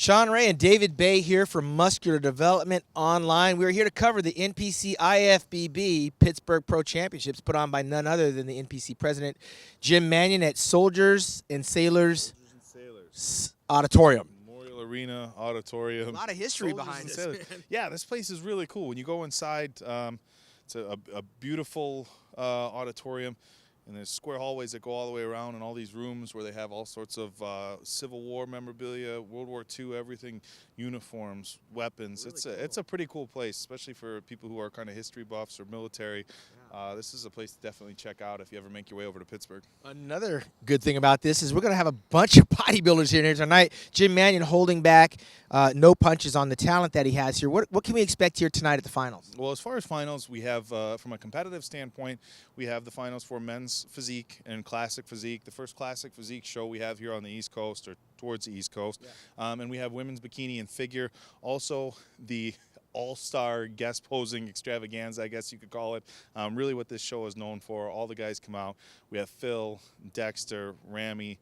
Shawn and David Baye here from Muscular Development Online. We're here to cover the NPC IFBB Pittsburgh Pro Championships put on by none other than the NPC president, Jim Mannion, at Soldiers and Sailors Auditorium. Memorial Arena Auditorium. A lot of history Soldiers behind and this. Sailors. Yeah, this place is really cool. When you go inside, it's a beautiful auditorium. And there's square hallways that go all the way around, and all these rooms where they have all sorts of Civil War memorabilia, World War II, everything, uniforms, weapons. Really it's a pretty cool place, especially for people who are kind of history buffs or military. Yeah. This is a place to definitely check out if you ever make your way over to Pittsburgh. Another good thing about this is we're going to have a bunch of bodybuilders here tonight. Jim Mannion holding back no punches on the talent that he has here. What can we expect here tonight at the finals? Well, as far as finals, we have, from a competitive standpoint, we have the finals for men's physique and classic physique. The first classic physique show we have here on the East Coast, or towards the East Coast. Yeah. And we have women's bikini and figure. Also, the all-star guest posing extravaganza, I guess you could call it. Really what this show is known for. All the guys come out. We have Phil, Dexter, Ramy,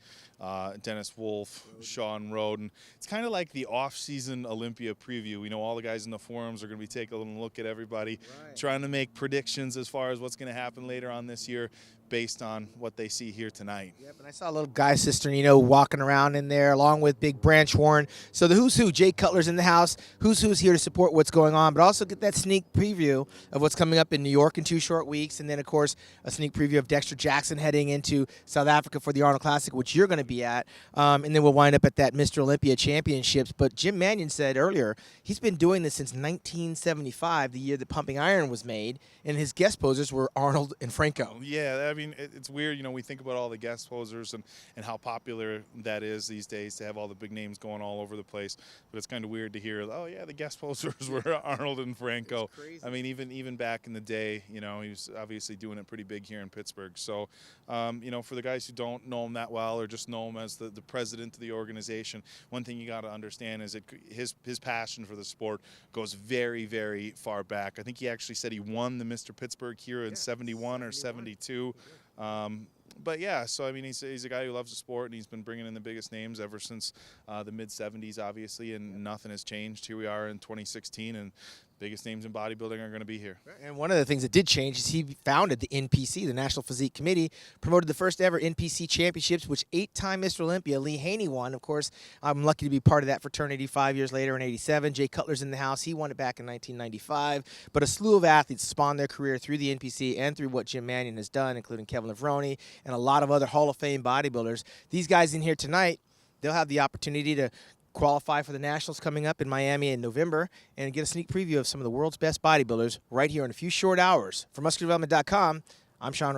Dennis Wolf, Shawn Roden. It's kind of like the off-season Olympia preview. We know all the guys in the forums are going to be taking a little look at everybody, trying to make predictions as far as what's going to happen later on this year based on what they see here tonight. Yep, and I saw a little guy sister, walking around in there along with Big Branch Warren. So the who's who, Jay Cutler's in the house. Who's here to support what's going on, but also get that sneak preview of what's coming up in New York in 2 short weeks. And then, of course, a sneak preview of Dexter Jackson heading into South Africa for the Arnold Classic, which you're going to be at. And then we'll wind up at that Mr. Olympia Championships. But Jim Mannion said earlier he's been doing this since 1975, the year that Pumping Iron was made, and his guest posers were Arnold and Franco. Yeah, I mean, it's weird, we think about all the guest posers and how popular that is these days to have all the big names going all over the place. But it's kind of weird to hear, oh, yeah, the guest posers were Arnold and Franco. I mean, even back in the day, he was obviously doing it pretty big here in Pittsburgh. So, for the guys who don't know him that well or just know him as the president of the organization, one thing you got to understand is that his passion for the sport goes very, very far back. I think he actually said he won the Mr. Pittsburgh here in 71 or 72. But yeah, so I mean, he's a guy who loves the sport, and he's been bringing in the biggest names ever since the mid-'70s, obviously, and nothing has changed. Here we are in 2016, and biggest names in bodybuilding are going to be here. And one of the things that did change is he founded the NPC, the National Physique Committee, promoted the first ever NPC championships, which 8-time Mr. Olympia Lee Haney won. Of course, I'm lucky to be part of that fraternity 5 years later in '87. Jay Cutler's in the house. He won it back in 1995. But a slew of athletes spawned their career through the NPC and through what Jim Mannion has done, including Kevin Levrone and a lot of other Hall of Fame bodybuilders. These guys in here tonight, they'll have the opportunity to qualify for the Nationals coming up in Miami in November and get a sneak preview of some of the world's best bodybuilders right here in a few short hours. For MuscularDevelopment.com, I'm Shawn.